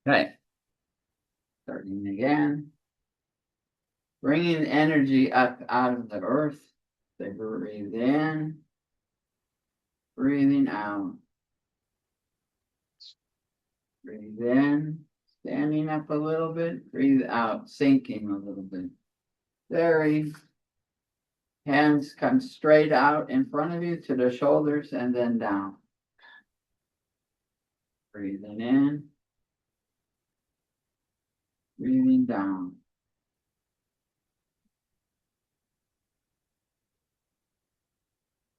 Okay, starting again. Bringing energy up out of the earth. They breathe in, breathing out. Breathe in, standing up a little bit. Breathe out, sinking a little bit. Very. Hands come straight out in front of you to the shoulders and then down. Breathing in, breathing down.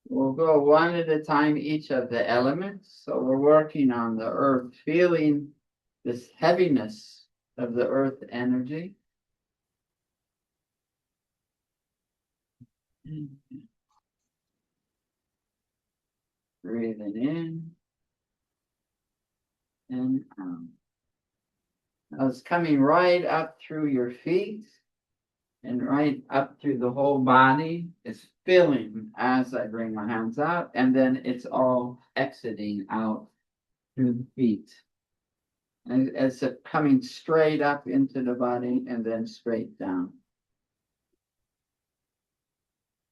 We'll go one at a time, each of the elements. So we're working on the earth, feeling this heaviness of the earth energy. Breathing in and out. Now it's coming right up through your feet and right up through the whole body. It's filling as I bring my hands out, and then it's all exiting out through the feet. And it's coming straight up into the body and then straight down.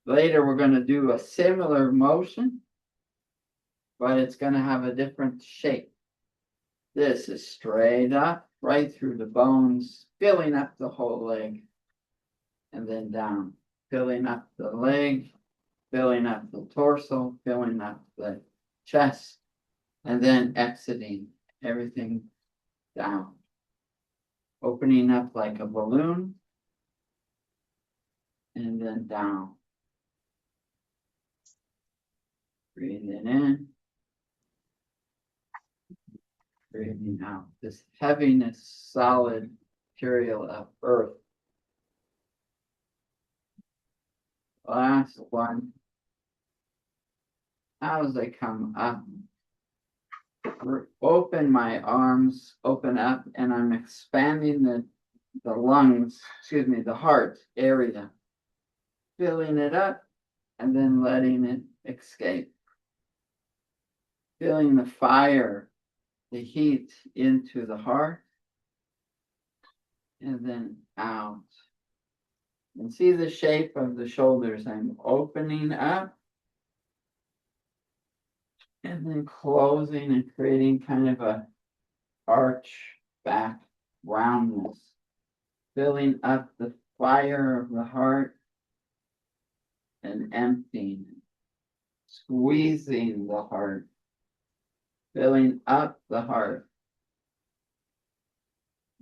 Later, we're going to do a similar motion, but it's going to have a different shape. This is straight up, right through the bones, filling up the whole leg, and then down, filling up the leg, filling up the torso, filling up the chest, and then exiting everything down. Opening up like a balloon, and then down. Breathing in, breathing out. This heaviness, solid material of earth. Last one. As I come up, open my arms, open up, and I'm expanding the lungs, the heart area, filling it up and then letting it escape. Feeling the fire, the heat into the heart, and then out. And see the shape of the shoulders. I'm opening up and then closing and creating kind of a arch back roundness. Filling up the fire of the heart and emptying, squeezing the heart, filling up the heart,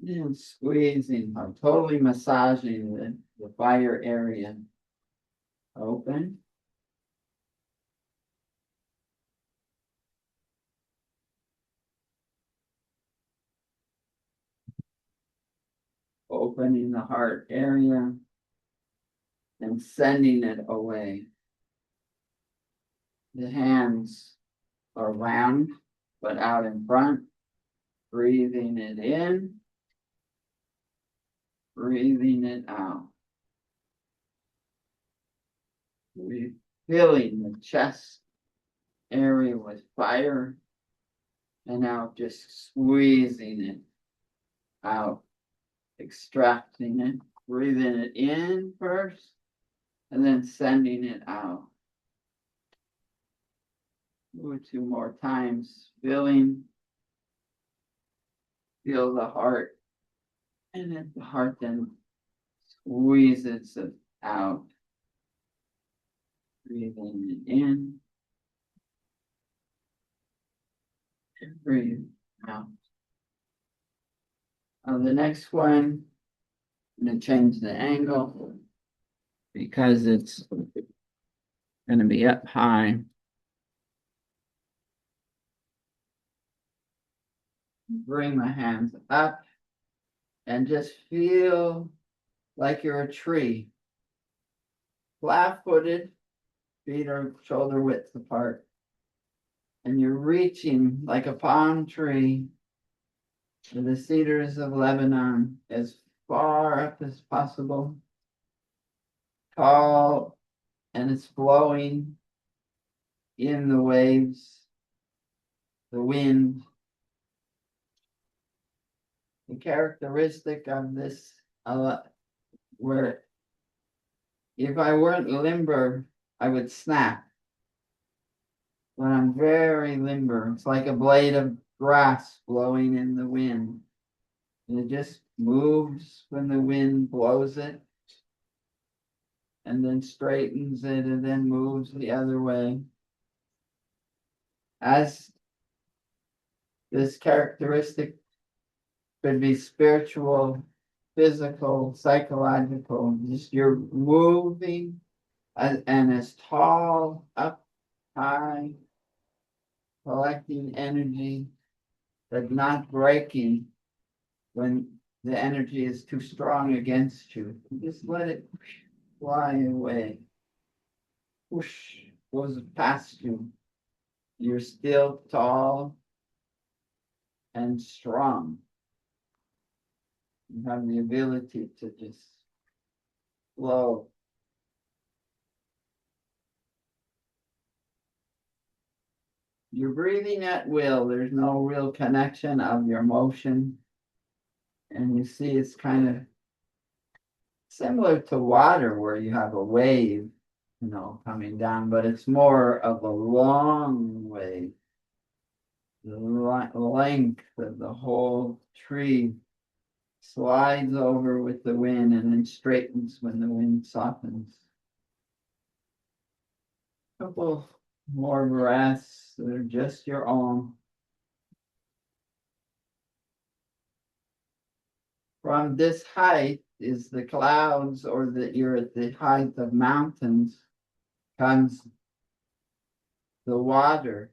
and squeezing, totally massaging the fire area. Open. Opening the heart area and sending it away. The hands are round but out in front. Breathing it in, breathing it out. Filling the chest area with fire, and now just squeezing it out, extracting it, breathing it in first, and then sending it out. Two more times, filling, feel the heart, and then the heart then squeezes it out. Breathing it in, and breathe out. The next one, I'm going to change the angle because it's going to be up high. Bring my hands up and just feel like you're a tree. Flat-footed, feet are shoulder width apart. And you're reaching like a palm tree with the cedars of Lebanon as far up as possible. Tall, and it's blowing in the waves, the wind. the characteristic of this, where if I weren't limber, I would snap. But I'm very limber. It's like a blade of grass blowing in the wind. And it just moves when the wind blows it, and then straightens it, and then moves the other way. As this characteristic could be spiritual, physical, psychological, just you're moving and as tall, up high, collecting energy, but not breaking when the energy is too strong against you. Just let it fly away. Whoosh, goes past you. You're still tall and strong. You have the ability to just flow. You're breathing at will. There's no real connection of your motion. And you see it's kind of similar to water where you have a wave, coming down, but it's more of a long wave. The length of the whole tree slides over with the wind and then straightens when the wind softens. A couple more breaths that are just your own. From this height is the clouds, or that you're at the height of mountains, comes the water.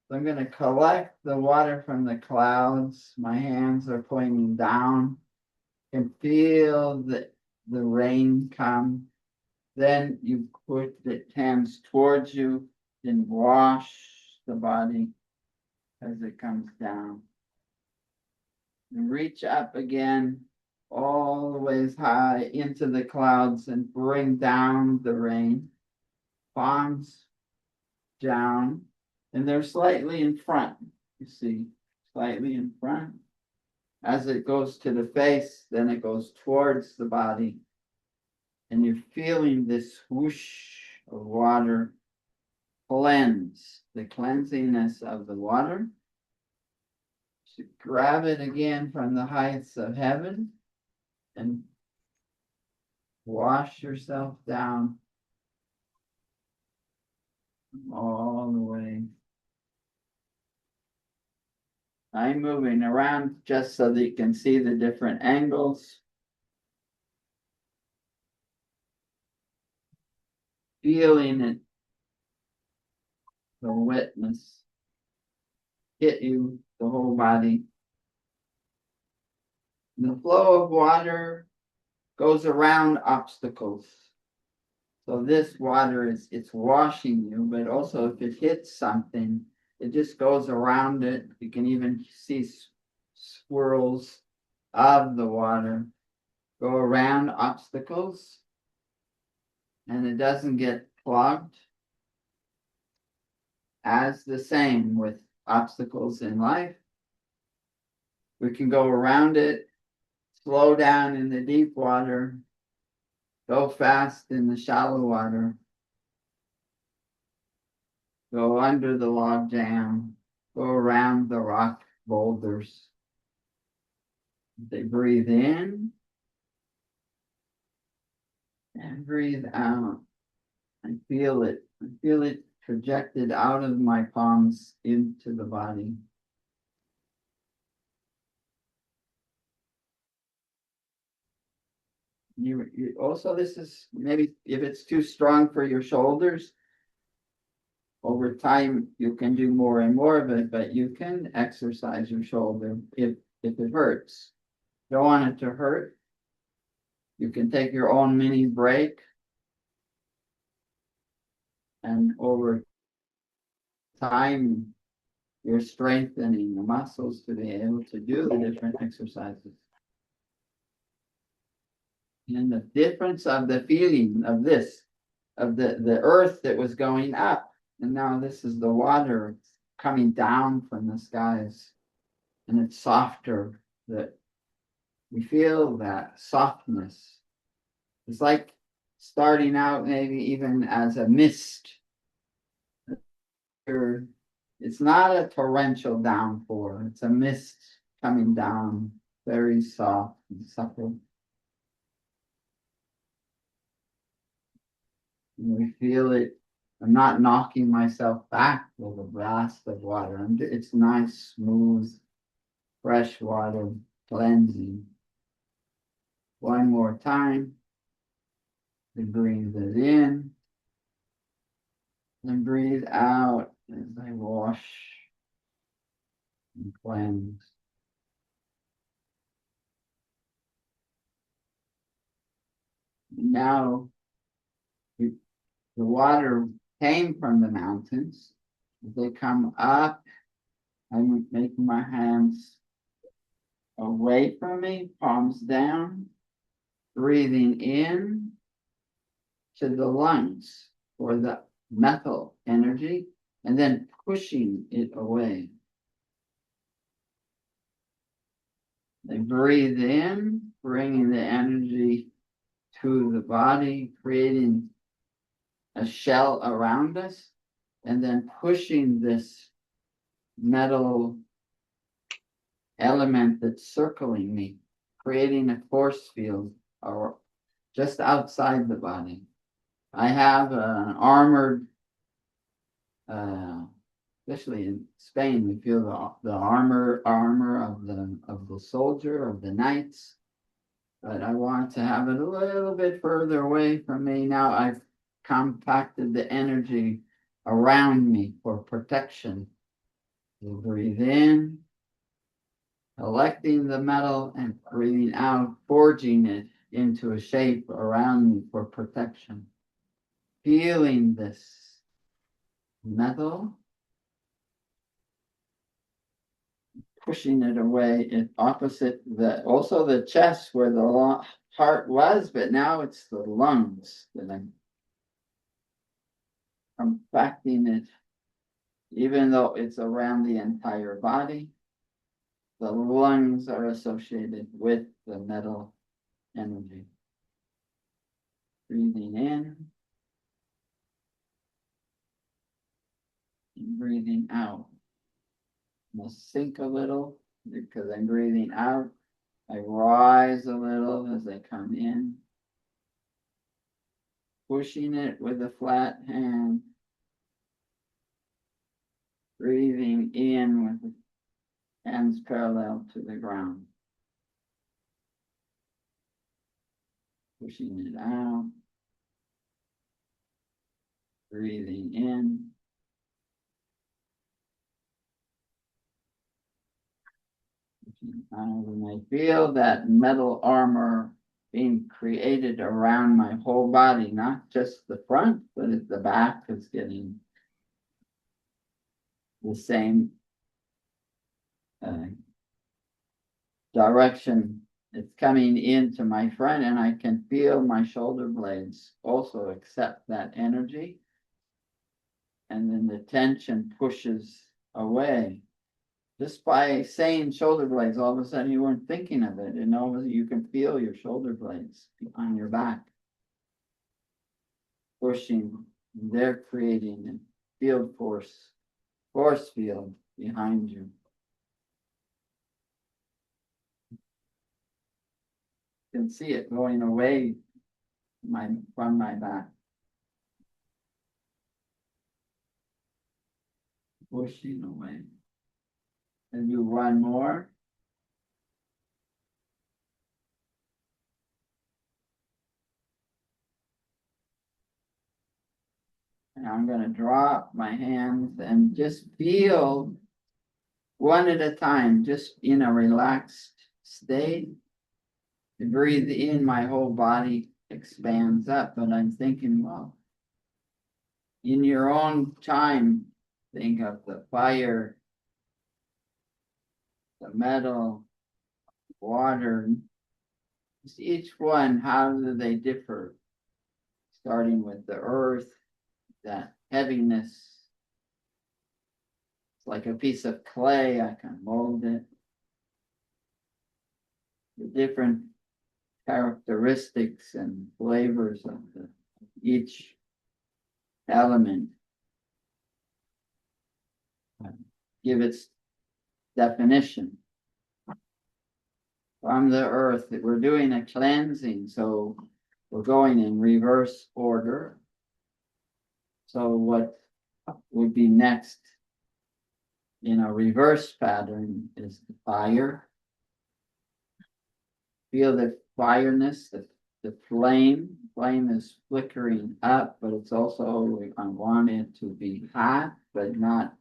So I'm going to collect the water from the clouds. My hands are pointing down. You can feel the rain come. Then you put the hands towards you and wash the body as it comes down. And reach up again all the way high into the clouds and bring down the rain. Palms down, and they're slightly in front. You see, slightly in front. As it goes to the face, then it goes towards the body. And you're feeling this whoosh of water cleanse, the cleansiness of the water. So grab it again from the heights of heaven and wash yourself down all the way. I'm moving around just so that you can see the different angles. Feeling it, the wetness hit you, the whole body. The flow of water goes around obstacles. So this water it's washing you, but also if it hits something, it just goes around it. You can even see swirls of the water go around obstacles, and it doesn't get clogged. As the same with obstacles in life, we can go around it, slow down in the deep water, go fast in the shallow water, go under the log jam, go around the rock boulders. They breathe in and breathe out. I feel it. I feel it projected out of my palms into the body. You also, this is maybe if it's too strong for your shoulders, over time you can do more and more of it, but you can exercise your shoulder if it hurts. Don't want it to hurt. You can take your own mini break, and over time you're strengthening the muscles to be able to do the different exercises. And the difference of the feeling of this, of the earth that was going up, and now this is the water coming down from the skies, and it's softer. The we feel that softness. It's like starting out maybe even as a mist. It's not a torrential downpour, it's a mist coming down, very soft and supple. And we feel it. I'm not knocking myself back with a blast of water. It's nice, smooth, fresh water, cleansing. One more time. And breathe it in. And breathe out as I wash and cleanse. Now, the water came from the mountains. As they come up, I'm making my hands away from me, palms down, breathing in to the lungs for the metal energy, and then pushing it away. They breathe in, bringing the energy to the body, creating a shell around us, and then pushing this metal element that's circling me, creating a force field or just outside the body. I have an armored, especially in Spain, we feel the armor of the soldier, of the knights. But I want to have it a little bit further away from me. Now I've compacted the energy around me for protection. We'll breathe in, collecting the metal, and breathing out, forging it into a shape around me for protection. Feeling this metal, pushing it away, and opposite also the chest where the heart was, but now it's the lungs that I'm compacting it, even though it's around the entire body. The lungs are associated with the metal energy. Breathing in and breathing out. I'll sink a little because I'm breathing out. I rise a little as I come in. Pushing it with a flat hand. Breathing in with the hands parallel to the ground. Pushing it out. Breathing in. When I feel that metal armor being created around my whole body, not just the front, but at the back is getting the same direction. It's coming into my front, and I can feel my shoulder blades also accept that energy. And then the tension pushes away. Just by saying shoulder blades, all of a sudden you weren't thinking of it, and all of a sudden you can feel your shoulder blades on your back pushing. They're creating a field force field behind you. You can see it going away from my back. Pushing away. And do one more. And I'm going to drop my hands and just feel one at a time, just in a relaxed state. To breathe in, my whole body expands up, but I'm thinking, well, in your own time, think of the fire, the metal, water. Just each one, how do they differ? Starting with the earth, that heaviness. It's like a piece of clay, I can mold it. The different characteristics and flavors of each element. Give its definition. From the earth, we're doing a cleansing, so we're going in reverse order. So what would be next in a reverse pattern is the fire. Feel the fireness, the flame. Flame is flickering up, but it's also, I want it to be hot, but not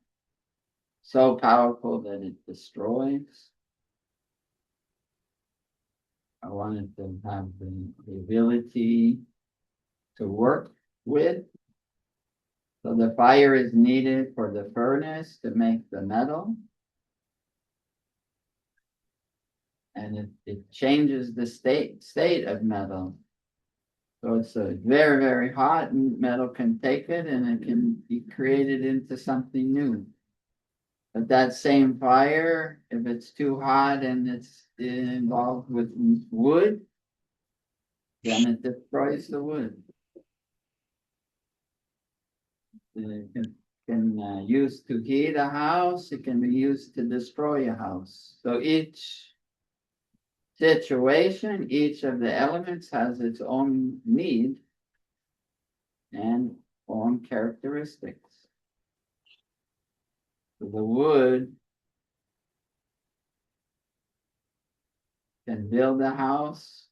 so powerful that it destroys. I want it to have the ability to work with. So the fire is needed for the furnace to make the metal. And it changes the state of metal. So it's a very, very hot, and metal can take it and it can be created into something new. But that same fire, if it's too hot and it's involved with wood, then it destroys the wood. It can use to heat a house, it can be used to destroy a house. So each situation, each of the elements has its own need and own characteristics. So the wood can build a house.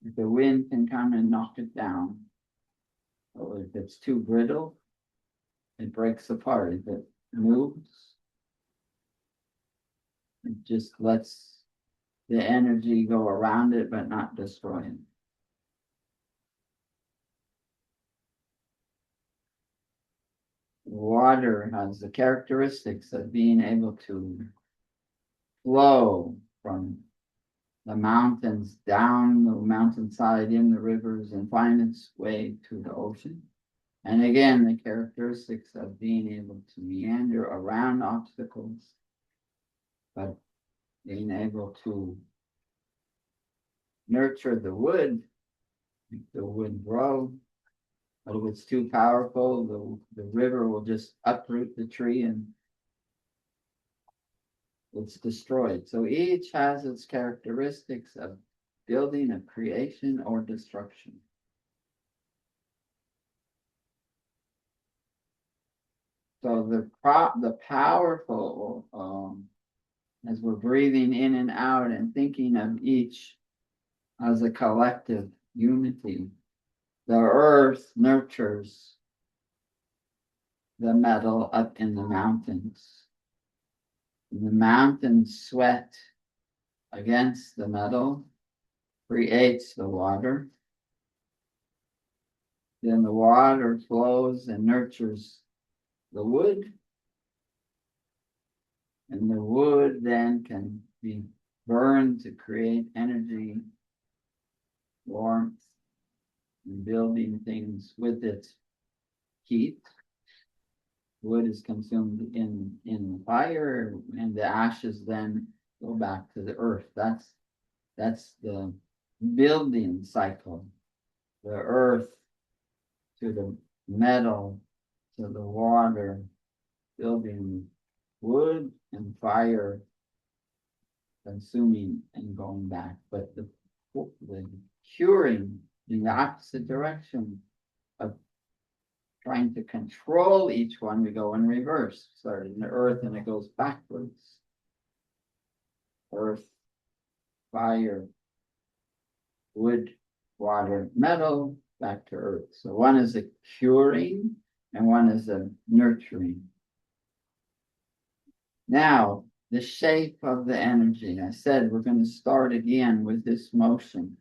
If the wind can come and knock it down. Or if it's too brittle, it breaks apart. If it moves, it just lets the energy go around it, but not destroy it. Water has the characteristics of being able to flow from the mountains down the mountainside in the rivers and find its way to the ocean. And again, the characteristics of being able to meander around obstacles, but being able to nurture the wood, make the wood grow. But if it's too powerful, the river will just uproot the tree and it's destroyed. So each has its characteristics of building, of creation, or destruction. So the powerful, as we're breathing in and out and thinking of each as a collective unity, the earth nurtures the metal up in the mountains. And the mountains sweat against the metal, creates the water. Then the water flows and nurtures the wood. And the wood then can be burned to create energy, warmth, and building things with its heat. Wood is consumed in the fire, and the ashes then go back to the earth. That's the building cycle. The earth to the metal to the water, building wood and fire, consuming and going back. But the curing in the opposite direction of trying to control each one, we go in reverse. Start in the earth and it goes backwards. Earth, fire, wood, water, metal, back to earth. So one is a curing and one is a nurturing. Now, the shape of the energy. I said we're going to start again with this motion.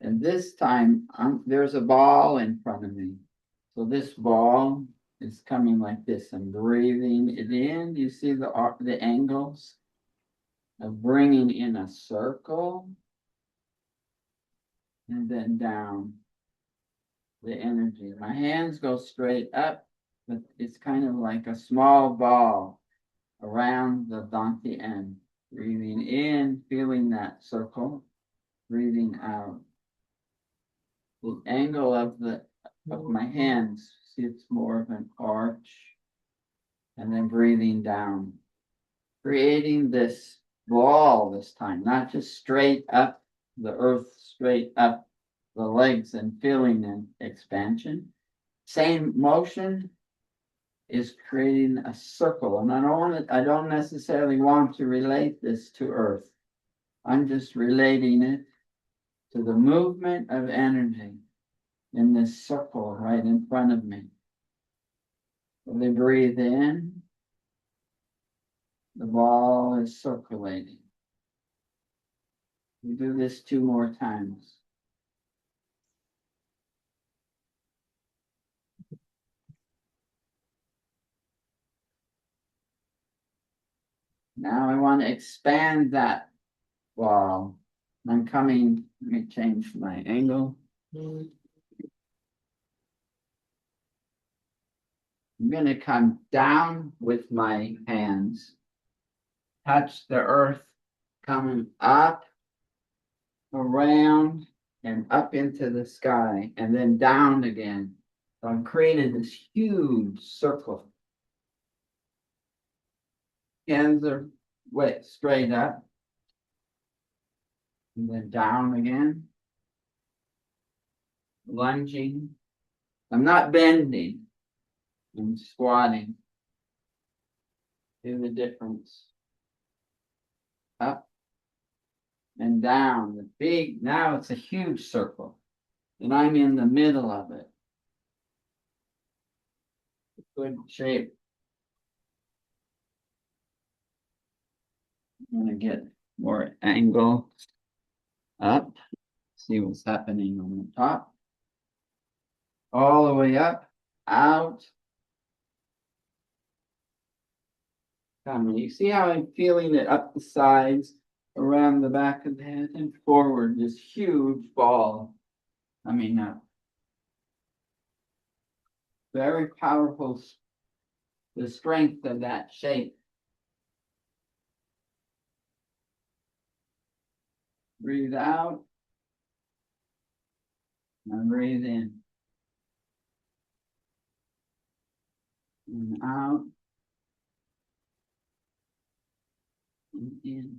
And this time, there's a ball in front of me. So this ball is coming like this. I'm breathing it in. You see the angles of bringing in a circle and then down the energy. My hands go straight up, but it's kind of like a small ball around the dantian, in, feeling that circle, breathing out. The angle of my hands, see it's more of an arch, and then breathing down, creating this ball this time, not just straight up the earth, straight up the legs and feeling an expansion. Same motion is creating a circle, and I don't necessarily want to relate this to earth. I'm just relating it to the movement of energy in this circle right in front of me. When they breathe in, the ball is circulating. We do this 2 more times. Now I want to expand that ball. I'm coming, let me change my angle. I'm going to come down with my hands, touch the earth, coming up, around, and up into the sky, and then down again. So I'm creating this huge circle. Hands are straight up, and then down again. Lunging. I'm not bending. I'm squatting. Do the difference. Up and down. The big, now it's a huge circle. And I'm in the middle of it. Good shape. I'm going to get more angle up. See what's happening on the top. All the way up, out. Coming. You see how I'm feeling it up the sides, around the back of the head, and forward. This huge ball coming up. Very powerful. The strength of that shape. Breathe out. And breathe in. And out. And in.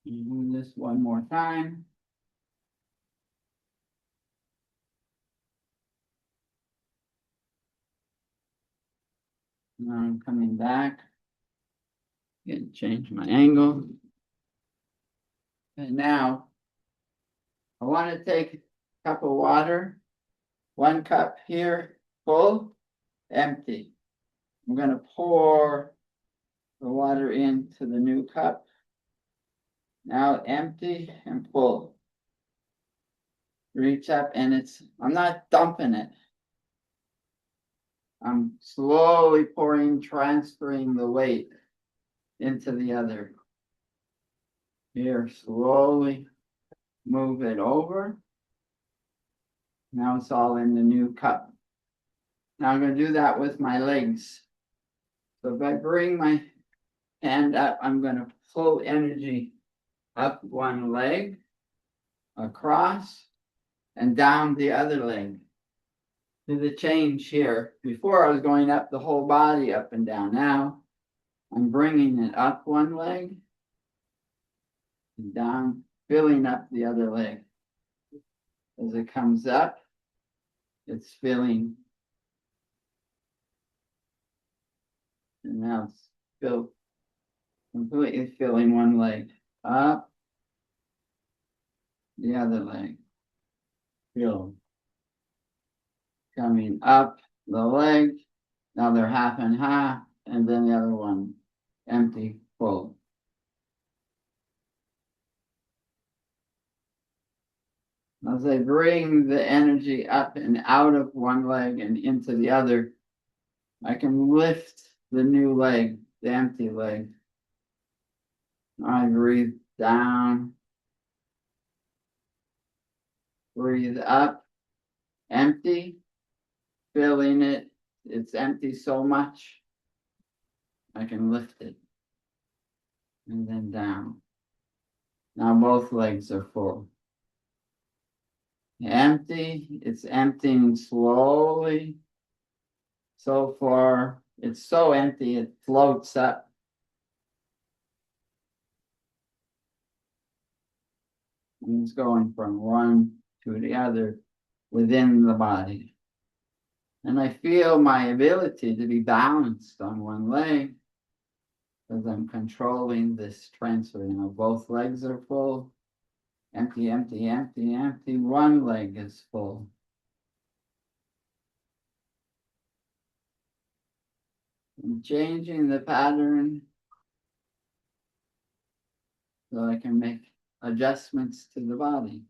And do this 1 more time. Now I'm coming back. Again, change my angle. And now I want to take a cup of water. 1 cup here, full, empty. I'm going to pour the water into the new cup. Now empty and full. Reach up, and I'm not dumping it. I'm slowly pouring, transferring the weight into the other. Here, slowly move it over. Now it's all in the new cup. Now I'm going to do that with my legs. So if I bring my hand up, I'm going to pull energy up 1 leg, across, and down the other leg. Do the change here. Before I was going up the whole body, up and down. Now I'm bringing it up 1 leg and down, filling up the other leg. As it comes up, it's filling. And now it's filled, completely filling 1 leg. Up, the other leg. Filled. Coming up the leg. Now they're half and half, and then the other one empty, full. As I bring the energy up and out of 1 leg and into the other, I can lift the new leg, the empty leg. I breathe down, breathe up, empty, refilling it. It's empty so much. I can lift it. And then down. Now both legs are full. Empty, it's emptying slowly. So far, it's so empty, it floats up. And it's going from one to the other within the body. And I feel my ability to be balanced on one leg because I'm controlling this transfer. You know, both legs are full. Empty, empty, empty, empty. One leg is full. I'm changing the pattern so I can make adjustments to the body.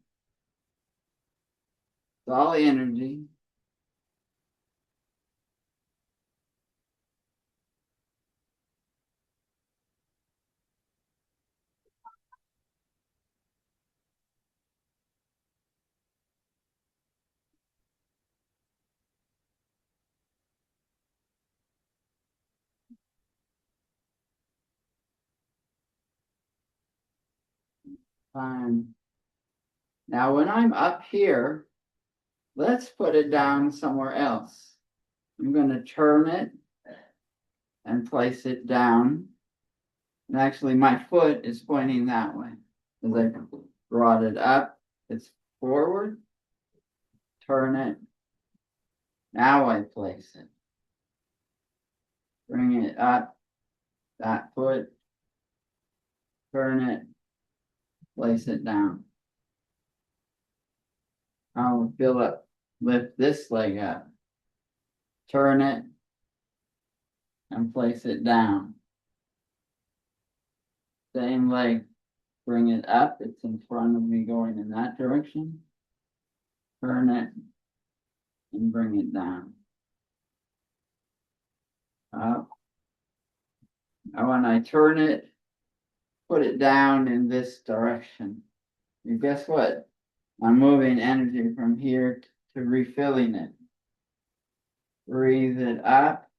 It's all energy. Fine. Now, when I'm up here, let's put it down somewhere else. I'm going to turn it and place it down. And actually, my foot is pointing that way. As I brought it up, it's forward. Turn it. Now I place it. Bring it up. That foot. Turn it. Place it down. I'll fill up. Lift this leg up. Turn it. And place it down. Same leg. Bring it up. It's in front of me going in that direction. Turn it. And bring it down. Up. And when I turn it, put it down in this direction. And guess what? I'm moving energy from here to refilling it. Breathe it up.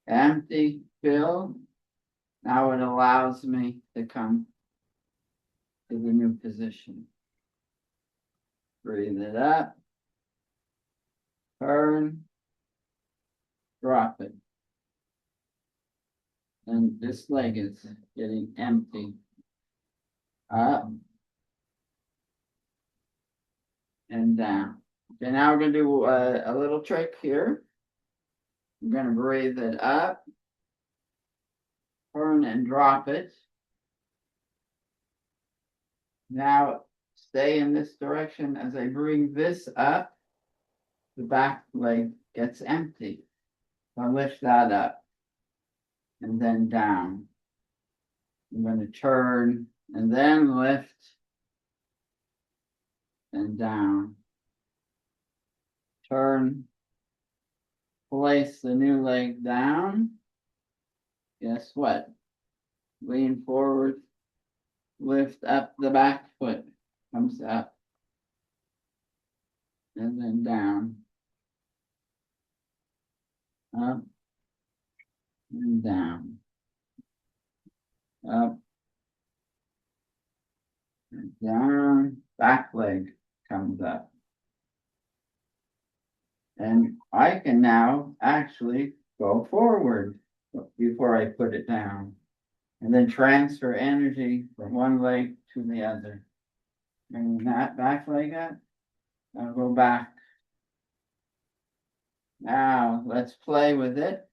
Empty, fill. Now it allows me to come to the new position. Breathe it up. Turn. Drop it. And this leg is getting empty. Up. And down. Okay, now we're going to do a little trick here. I'm going to breathe it up. Turn and drop it. Now stay in this direction as I bring this up. The back leg gets empty. So I lift that up. And then down. I'm going to turn and then lift and down. Turn. Place the new leg down. Guess what? Lean forward. Lift up the back foot. Comes up. And then down. Up. And down. Up. And down. Back leg comes up. And I can now actually go forward before I put it down. And then transfer energy from one leg to the other. Bring that back leg up. I'll go back. Now let's play with it.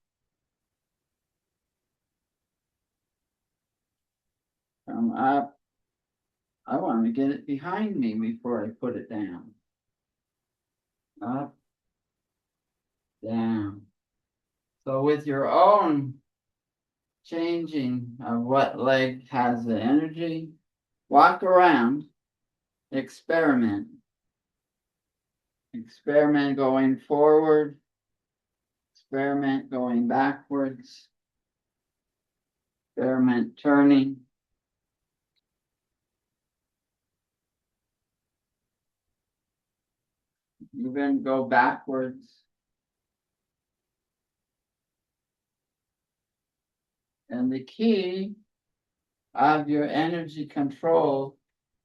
Come up. I want to get it behind me before I put it down. Up. Down. So with your own changing of what leg has the energy, walk around, experiment. Experiment going forward, experiment going backwards, experiment turning. Even go backwards. And the key of your energy control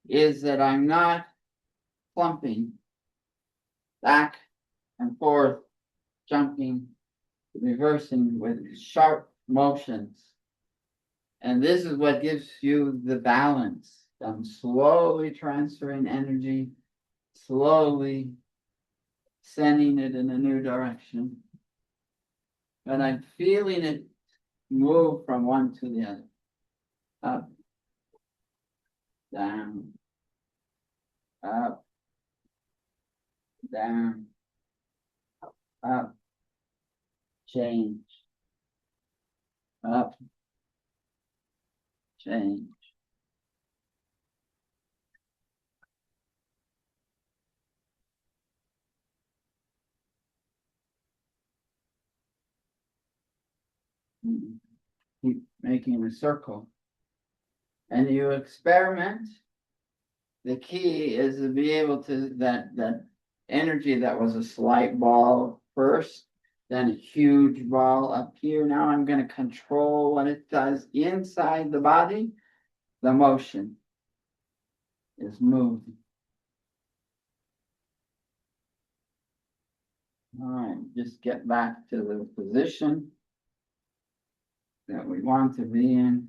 is that I'm not clumping back and forth, jumping, reversing with sharp motions. And this is what gives you the balance. I'm slowly transferring energy, slowly sending it in a new direction. And I'm feeling it move from one to the other. Up, down, up, down, up, change, up, change. Keep making a circle. And you experiment. The key is to be able to, that energy that was a slight ball first, then a huge ball up here. Now I'm going to control what it does inside the body. The motion is moving. All right, just get back to the position that we want to be in.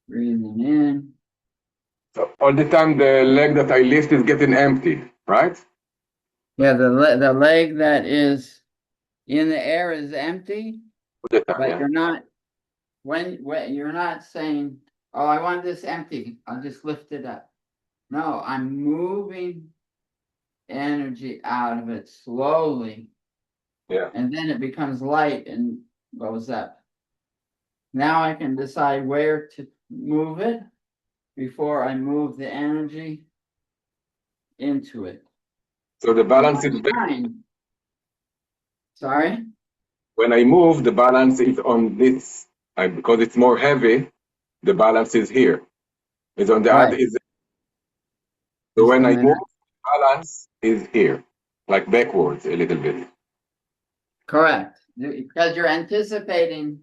Breathing in. So all the time the leg that I lift is getting empty, right? Yeah, the leg that is in the air is empty, All the time, but yeah. you're not, when you're not saying, oh, I want this empty, I'll just lift it up. No, I'm moving energy out of it slowly. Yeah. And then it becomes light and goes up. Now I can decide where to move it before I move the energy into it. So the balance is back. Sorry? When I move, the balance is on this. Because it's more heavy, the balance is here. It's on the Right. other. So when I move, balance is here, like backwards a little bit. Correct. Because you're anticipating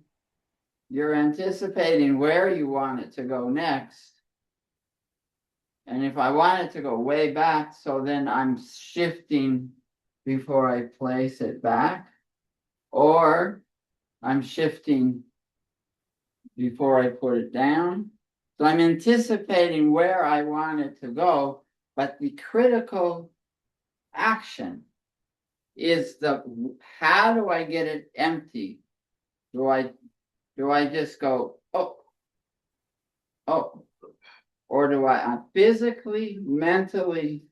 where you want it to go next. And if I want it to go way back, so then I'm shifting before I place it back, or I'm shifting before I put it down. So I'm anticipating where I want it to go, but the critical action is how do I get it empty? Do I just go, oh, or do I physically, mentally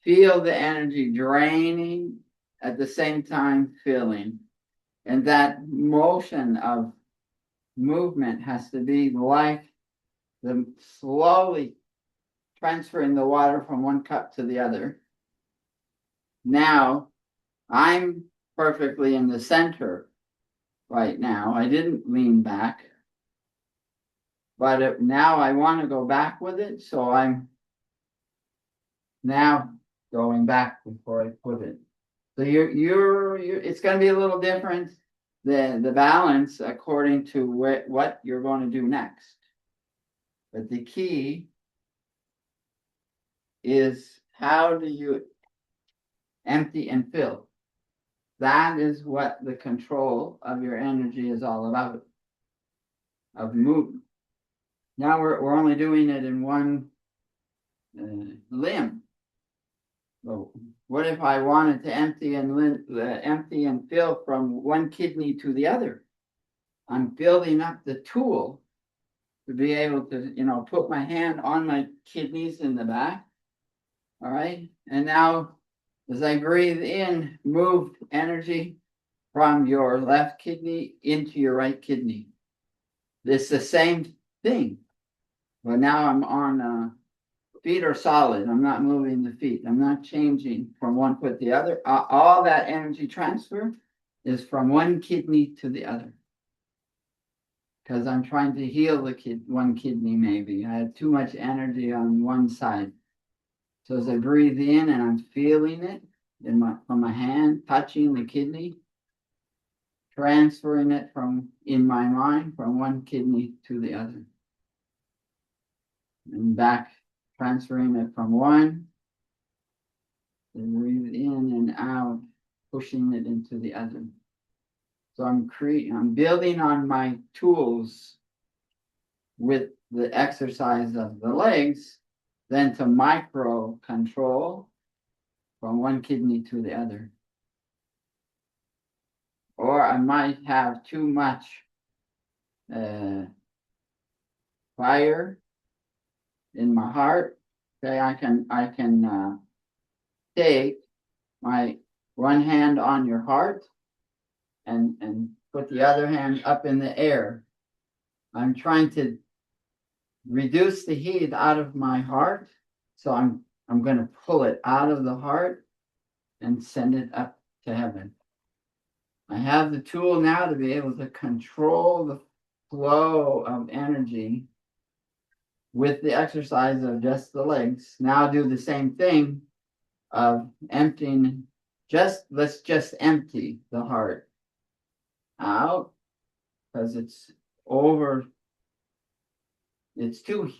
feel the energy draining at the same time filling? And that motion of movement has to be like the slowly transferring the water from one cup to the other. Now I'm perfectly in the center right now. I didn't lean back, but now I want to go back with it. So I'm now going back before I put it. So you're it's going to be a little different, the balance according to what you're going to do next. But the key is how do you empty and fill? That is what the control of your energy is all about, of movement. Now we're only doing it in one limb. So what if I wanted to empty and fill from one kidney to the other? I'm building up the tool to be able to, put my hand on my kidneys in the back. All right. And now as I breathe in, move energy from your left kidney into your right kidney. It's the same thing. But now I'm on feet are solid. I'm not moving the feet. I'm not changing from one foot to the other. All that energy transfer is from one kidney to the other. Because I'm trying to heal one kidney maybe. I had too much energy on one side. So as I breathe in and I'm feeling it from my hand, touching the kidney, transferring it from, in my mind, from one kidney to the other. And back, transferring it from one, and breathe in and out, pushing it into the other. So I'm building on my tools with the exercise of the legs, then to micro control from one kidney to the other. Or I might have too much fire in my heart. Okay, I can take my one hand on your heart and put the other hand up in the air. I'm trying to reduce the heat out of my heart, so I'm going to pull it out of the heart and send it up to heaven. I have the tool now to be able to control the flow of energy with the exercise of just the legs. Now do the same thing of emptying, let's just empty the heart out, because it's too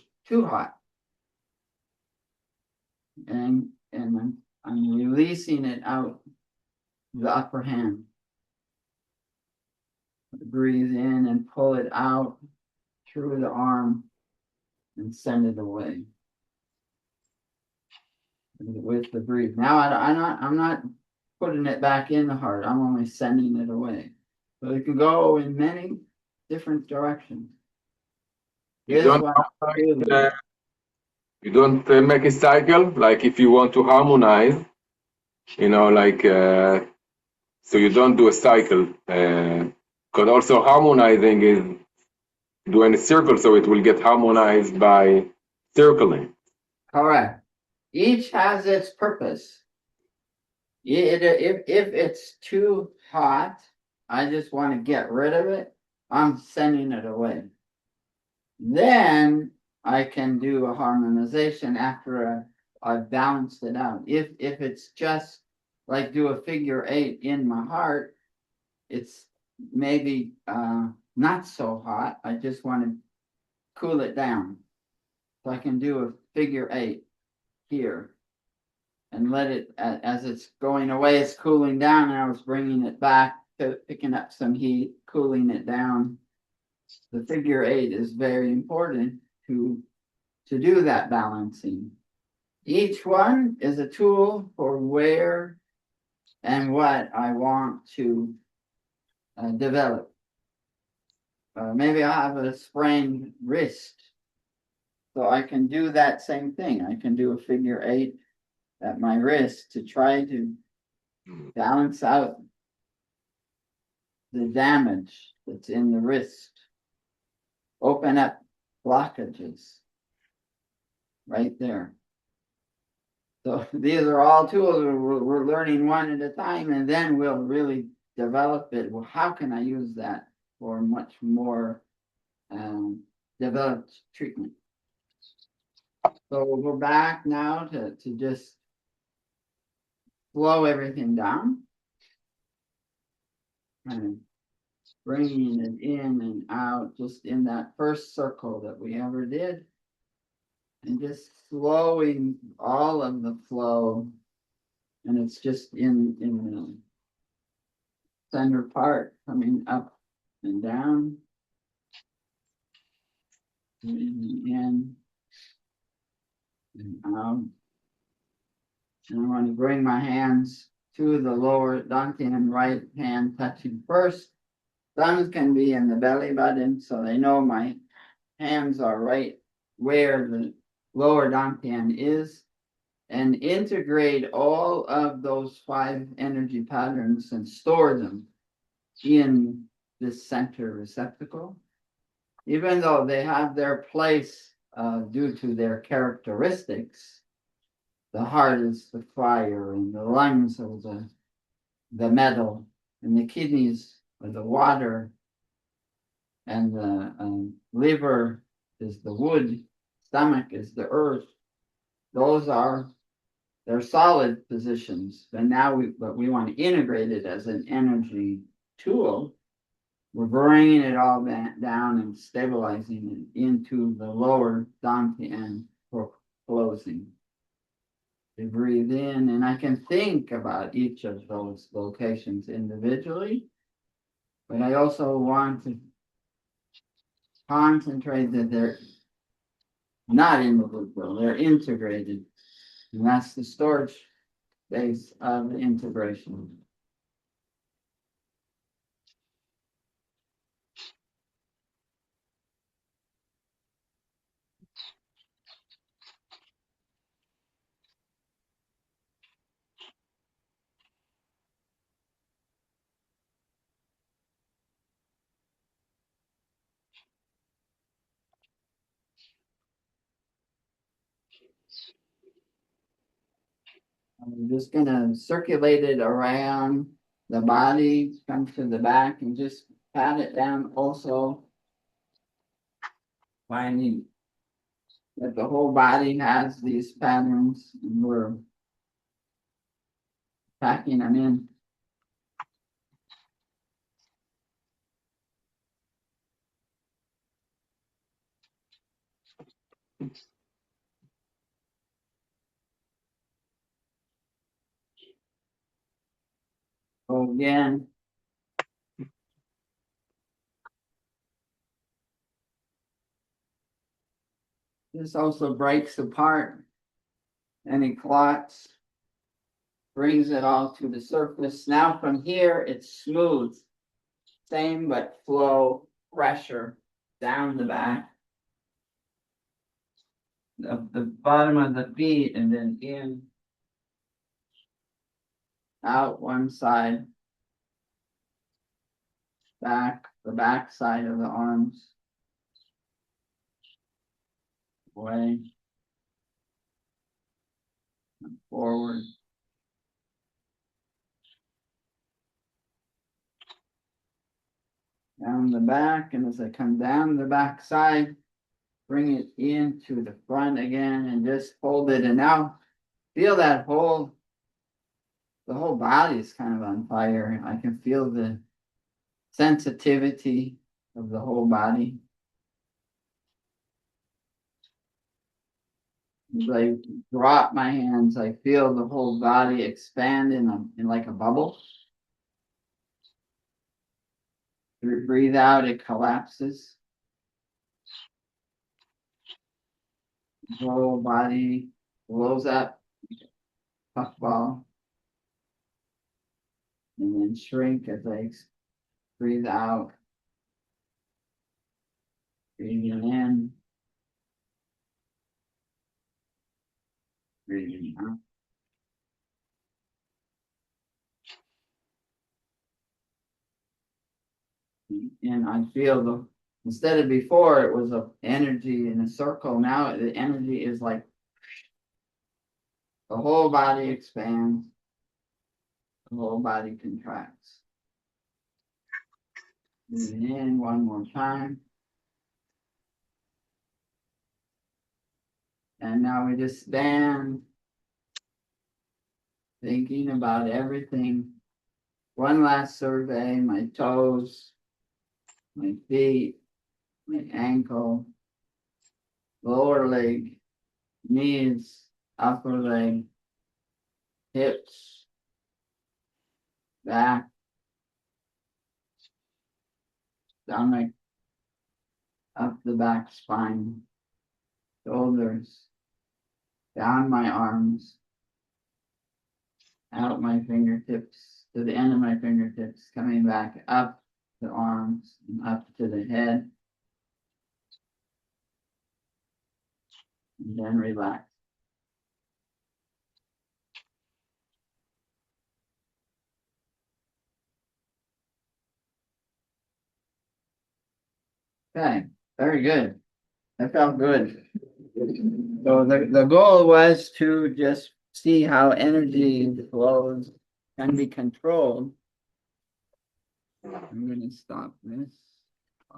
hot. And I'm releasing it out the upper hand. Breathe in and pull it out through the arm and send it away with the breathe. Now I'm not putting it back in the heart. I'm only sending it away. So it can go in many different directions. You don't make a cycle, like if you want to harmonize, so you don't do a cycle. Because also harmonizing is doing a circle, so it will get harmonized by circling. Correct. Each has its purpose. If it's too hot, I just want to get rid of it, I'm sending it away. Then I can do a harmonization after I've balanced it out. If it's just like do a figure 8 in my heart, it's maybe not so hot. I just want to cool it down. So I can do a figure 8 here and let it, as it's going away, it's cooling down, and I was bringing it back to picking up some heat, cooling it down. The figure 8 is very important to do that balancing. Each one is a tool for where and what I want to develop. Maybe I have a sprained wrist, so I can do that same thing. I can do a figure 8 at my wrist to try to balance out the damage that's in the wrist. Open up blockages right there. So these are all tools we're learning one at a time, and then we'll really develop it. Well, how can I use that for much more developed treatment? So we'll go back now to just slow everything down and bringing it in and out just in that first circle that we ever did, and just slowing all of the flow, and it's just in the center part, coming up and down, in and out. And I want to bring my hands to the lower dantian, right hand touching first. Thumbs can be in the belly button, so they know my hands are right where the lower dantian is, and integrate all of those 5 energy patterns and store them in this center receptacle. Even though they have their place due to their characteristics, the heart is the fire, and the lungs are the metal, and the kidneys are the water, and the liver is the wood, stomach is the earth. Those are their solid positions. But now we want to integrate it as an energy tool we're bringing it all down and stabilizing it into the lower Dantian for closing. You breathe in, and I can think about each of those locations individually, but I also want to concentrate that they're not individual, they're integrated. And that's the storage space of the integration. I'm just gonna circulate it around the body, come to the back and just pat it down also. Finding that the whole body has these patterns and we're packing them in. So again, this also breaks apart any clots, brings it all to the surface. Now from here, it's smooth, same but flow pressure down the back of the bottom of the feet and then in, out one side, back, the back side of the arms, away, and forward. Down the back, and as I come down the back side, bring it into the front again and just hold it. And now feel that whole, the whole body is kind of on fire. I can feel the sensitivity of the whole body. As I drop my hands, I feel the whole body expand in like a bubble. Breathe out, it collapses. The whole body blows up, puffball, and then shrink as I breathe out. Breathing in, breathing out. And I feel the, instead of before it was a energy in a circle, now the energy is like the whole body expands, the whole body contracts. Breathing in one more time. And now we just stand, thinking about everything. One last survey, my toes, my feet, my ankle, lower leg, knees, upper leg, hips, back, stomach, up the back spine, shoulders, down my arms, out my fingertips, to the end of my fingertips, coming back up the arms and up to the head. And then relax. Okay, very good. That felt good. So the goal was to just see how energy flows can be controlled. I'm going to stop this.